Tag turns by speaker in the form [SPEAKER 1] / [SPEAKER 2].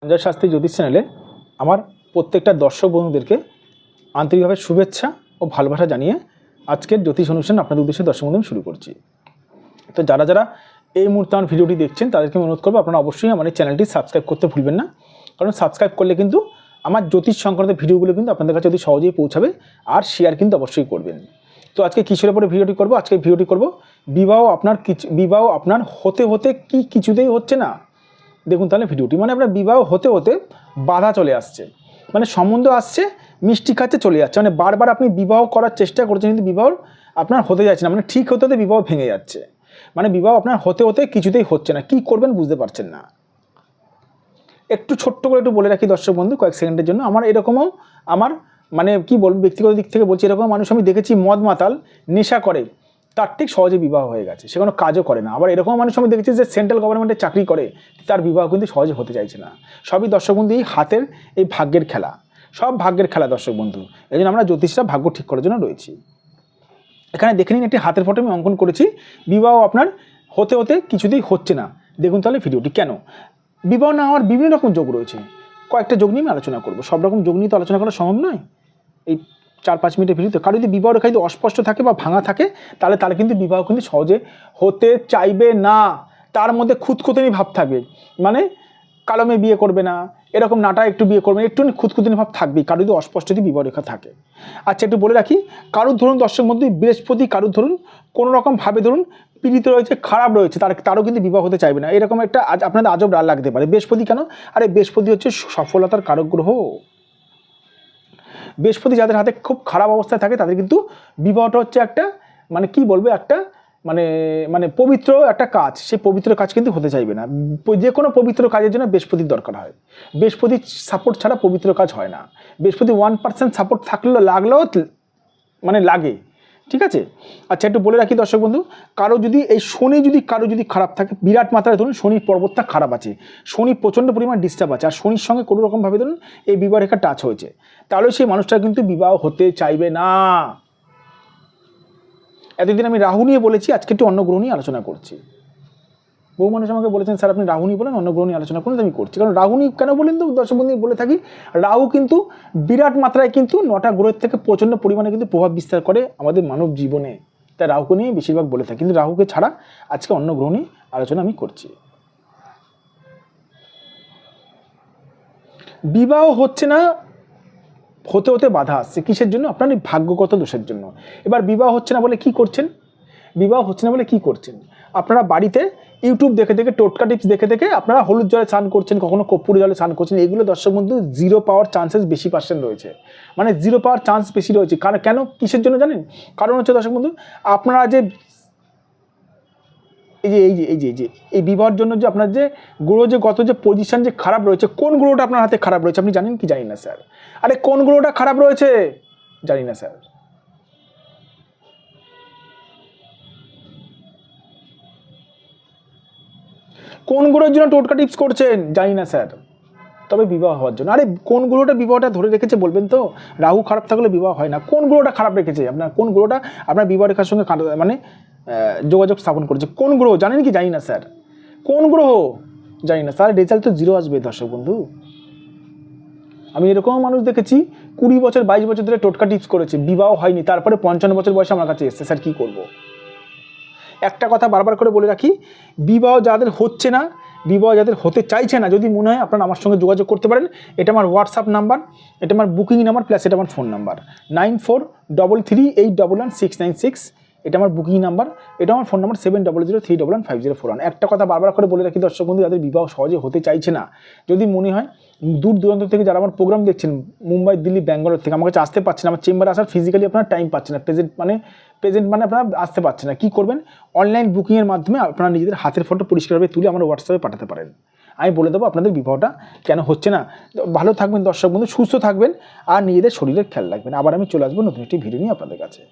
[SPEAKER 1] সঞ্জয় শাস্ত্রী জ্যোতিষ চ্যানেলে আমার প্রত্যেকটা দর্শক বন্ধুদেরকে আন্তরিকভাবে শুভেচ্ছা ও ভালোবাসা জানিয়ে আজকের জ্যোতিষ অনুষ্ঠান আপনাদের উদ্দেশ্যে দর্শক বন্ধু শুরু করছি। তো যারা যারা এই মুহূর্তে আমার ভিডিওটি দেখছেন তাদেরকে অনুরোধ করবো আপনারা অবশ্যই আমার এই চ্যানেলটি সাবস্ক্রাইব করতে ভুলবেন না, কারণ সাবস্ক্রাইব করলে কিন্তু আমার জ্যোতিষ সংক্রান্ত ভিডিওগুলো কিন্তু আপনাদের কাছে অতি সহজেই পৌঁছাবে, আর শেয়ার কিন্তু অবশ্যই করবেন। তো আজকে কিসের উপরে ভিডিওটি করবো? আজকে ভিডিওটি করবো বিবাহ আপনার হতে হতে কি কিছুতেই হচ্ছে না। দেখুন তাহলে ভিডিওটি, মানে আপনার বিবাহ হতে হতে বাধা চলে আসছে, মানে সম্বন্ধ আসছে, মিষ্টি খাচ্ছে, চলে যাচ্ছে, মানে বারবার আপনি বিবাহ করার চেষ্টা করছেন কিন্তু বিবাহ আপনার হতে যাচ্ছে না, মানে ঠিক হতে হতে বিবাহ ভেঙে যাচ্ছে, মানে বিবাহ আপনার হতে হতে কিছুতেই হচ্ছে না, কি করবেন বুঝতে পারছেন না। একটু ছোট্ট করে একটু বলে রাখি দর্শক বন্ধু কয়েক সেকেন্ডের জন্য, আমার এরকমও মানে কি বলবো, ব্যক্তিগত দিক থেকে বলছি, এরকম মানুষ আমি দেখেছি মদ মাতাল নেশা করে, তার ঠিক সহজে বিবাহ হয়ে গেছে, সে কোনো কাজও করে না। আবার এরকম মানুষ আমি দেখেছি যে সেন্ট্রাল গভর্নমেন্টের চাকরি করে, তার বিবাহ কিন্তু সহজে হতে চাইছে না। সবই দর্শক বন্ধু এই হাতের এই ভাগ্যের খেলা, সব ভাগ্যের খেলা দর্শক বন্ধু। এই জন্য আমরা জ্যোতিষরা ভাগ্য ঠিক করার জন্য রয়েছি। এখানে দেখে নিন, একটি হাতের ফটো আমি অঙ্কন করেছি, বিবাহ আপনার হতে হতে কিছুতেই হচ্ছে না। দেখুন তাহলে ভিডিওটি। কেন বিবাহ না হওয়ার বিভিন্ন রকম যোগ রয়েছে, কয়েকটা যোগ নিয়ে আমি আলোচনা করবো। সব রকম যোগ নিয়ে তো আলোচনা করা সম্ভব নয় এই 4-5 মিনিটের ভিডিওতে। কারো যদি বিবাহ রেখা যদি অস্পষ্ট থাকে বা ভাঙা থাকে, তাহলে তার কিন্তু বিবাহ কিন্তু সহজে হতে চাইবে না, তার মধ্যে খুঁতখুঁতনি ভাব থাকবে, মানে কালো মেয়ে বিয়ে করবে না, এরকম নাটা একটু বিয়ে করবে, একটু খুঁতখুঁতনি ভাব থাকবেই কারো যদি অস্পষ্ট যদি বিবাহ রেখা থাকে। আচ্ছা একটু বলে রাখি, কারুর ধরুন দর্শক মধ্যে বৃহস্পতি কারুর ধরুন কোনো রকম ভাবে ধরুন পীড়িত রয়েছে, খারাপ রয়েছে, তারও কিন্তু বিবাহ হতে চাইবে না, এরকম একটা আপনাদের আজব ডাল লাগতে পারে। বৃহস্পতি কেন? আরে বৃহস্পতি হচ্ছে সফলতার কারক গ্রহ। বৃহস্পতি যাদের হাতে খুব খারাপ অবস্থায় থাকে তাদের কিন্তু বিবাহটা হচ্ছে একটা মানে কি বলবো, একটা মানে পবিত্র একটা কাজ, সেই পবিত্র কাজ কিন্তু হতে চাইবে না। যে কোনো পবিত্র কাজের জন্য বৃহস্পতির দরকার হয়, বৃহস্পতির সাপোর্ট ছাড়া পবিত্র কাজ হয় না। বৃহস্পতি 1% সাপোর্ট লাগলেও মানে লাগে, ঠিক আছে। আচ্ছা একটু বলে রাখি দর্শক বন্ধু, কারো যদি এই শনি কারো যদি খারাপ থাকে, বিরাট মাত্রায় ধরুন শনির পর্বতটা খারাপ আছে, শনি প্রচণ্ড পরিমাণ ডিস্টার্ব আছে, আর শনির সঙ্গে কোনো রকমভাবে ধরুন এই বিবাহ রেখা টাচ হয়েছে, তাহলে সেই মানুষটা কিন্তু বিবাহ হতে চাইবে না। এতদিন আমি রাহু নিয়ে বলেছি, আজকে একটু অন্য গ্রহ নিয়ে আলোচনা করছি। বহু মানুষ আমাকে বলেছেন স্যার আপনি রাহু নিয়ে বলেন, অন্য গ্রহ নিয়ে আলোচনা করুন, আমি করছি। কারণ রাহু নিয়ে কেন বলেন তো দর্শক বন্ধু বলে থাকি, রাহু কিন্তু বিরাট মাত্রায় কিন্তু 9টা গ্রহের থেকে প্রচণ্ড পরিমাণে কিন্তু প্রভাব বিস্তার করে আমাদের মানব জীবনে, তাই রাহুকে নিয়ে বেশিরভাগ বলে থাকি, কিন্তু রাহুকে ছাড়া আজকে অন্য গ্রহ নিয়ে আলোচনা আমি করছি। বিবাহ হচ্ছে না, হতে হতে বাধা আসছে, কিসের জন্য? আপনার এই ভাগ্যগত দোষের জন্য। এবার বিবাহ হচ্ছে না বলে কি করছেন? বিবাহ হচ্ছে না বলে কি করছেন? আপনারা বাড়িতে ইউটিউব দেখে দেখে, টোটকা টিপস দেখে দেখে আপনারা হলুদ জলে স্নান করছেন, কখনো কর্পূর জলে স্নান করছেন, এগুলো দর্শক বন্ধু 0 পাওয়ার চান্সেস বেশি % রয়েছে, মানে 0 পাওয়ার চান্স বেশি রয়েছে। কারণ কেন, কিসের জন্য জানেন? কারণ হচ্ছে দর্শক বন্ধু, আপনারা যে এই বিবাহের জন্য যে আপনার যে গ্রহ যে গত যে পজিশন যে খারাপ রয়েছে, কোন গ্রহটা আপনার হাতে খারাপ রয়েছে আপনি জানেন কি? জানি না স্যার। আরে কোন গ্রহটা খারাপ রয়েছে? জানি না স্যার। কোন গ্রহের জন্য টোটকা টিপস করছেন? জানি না স্যার। তবে বিবাহ হওয়ার জন্য। আরে কোন গ্রহটা বিবাহটা ধরে রেখেছে বলবেন তো? রাহু খারাপ থাকলে বিবাহ হয় না। কোন গ্রহটা খারাপ রেখেছে আপনার? কোন গ্রহটা আপনার বিবাহ রেখার সঙ্গে মানে যোগাযোগ স্থাপন করেছে? কোন গ্রহ জানেন কি? জানি না স্যার। কোন গ্রহ? জানি না স্যার। রেজাল্ট তো 0 আসবে দর্শক বন্ধু। আমি এরকম মানুষ দেখেছি 20 বছর 22 বছর ধরে টোটকা টিপস করেছে, বিবাহ হয়নি, তারপরে 55 বছর বয়সে আমার কাছে এসছে, স্যার কী করবো? একটা কথা বারবার করে বলে রাখি, বিবাহ যাদের হচ্ছে না, বিবাহ যাদের হতে চাইছে না, যদি মনে হয় আপনারা আমার সঙ্গে যোগাযোগ করতে পারেন। এটা আমার হোয়াটসঅ্যাপ নাম্বার, এটা আমার বুকিং নাম্বার, প্লাস এটা আমার ফোন নাম্বার 9433811696। এটা আমার বুকিং নাম্বার, এটা আমার ফোন নাম্বার 7003115041। একটা কথা বারবার করে বলে রাখি দর্শক বন্ধু, যাদের বিবাহ সহজে হতে চাইছে না, যদি মনে হয় দূর দূরান্ত থেকে যারা আমার প্রোগ্রাম দেখছেন, মুম্বাই, দিল্লি, ব্যাঙ্গালোর থেকে আমার কাছে আসতে পারছেন, আমার চেম্বারে আসার ফিজিক্যালি আপনারা টাইম পাচ্ছেন না, প্রেজেন্ট মানে আপনারা আসতে পারছেন না, কী করবেন? অনলাইন বুকিংয়ের মাধ্যমে আপনারা নিজেদের হাতের ফটো পরিষ্কারভাবে তুলে আমার হোয়াটসঅ্যাপে পাঠাতে পারেন। আমি বলে দেবো আপনাদের বিবাহটা কেন হচ্ছে না। ভালো থাকবেন দর্শক বন্ধু, সুস্থ থাকবেন, আর নিজেদের শরীরের খেয়াল রাখবেন। আবার আমি চলে আসবো নতুন একটি ভিডিও নিয়ে আপনাদের কাছে।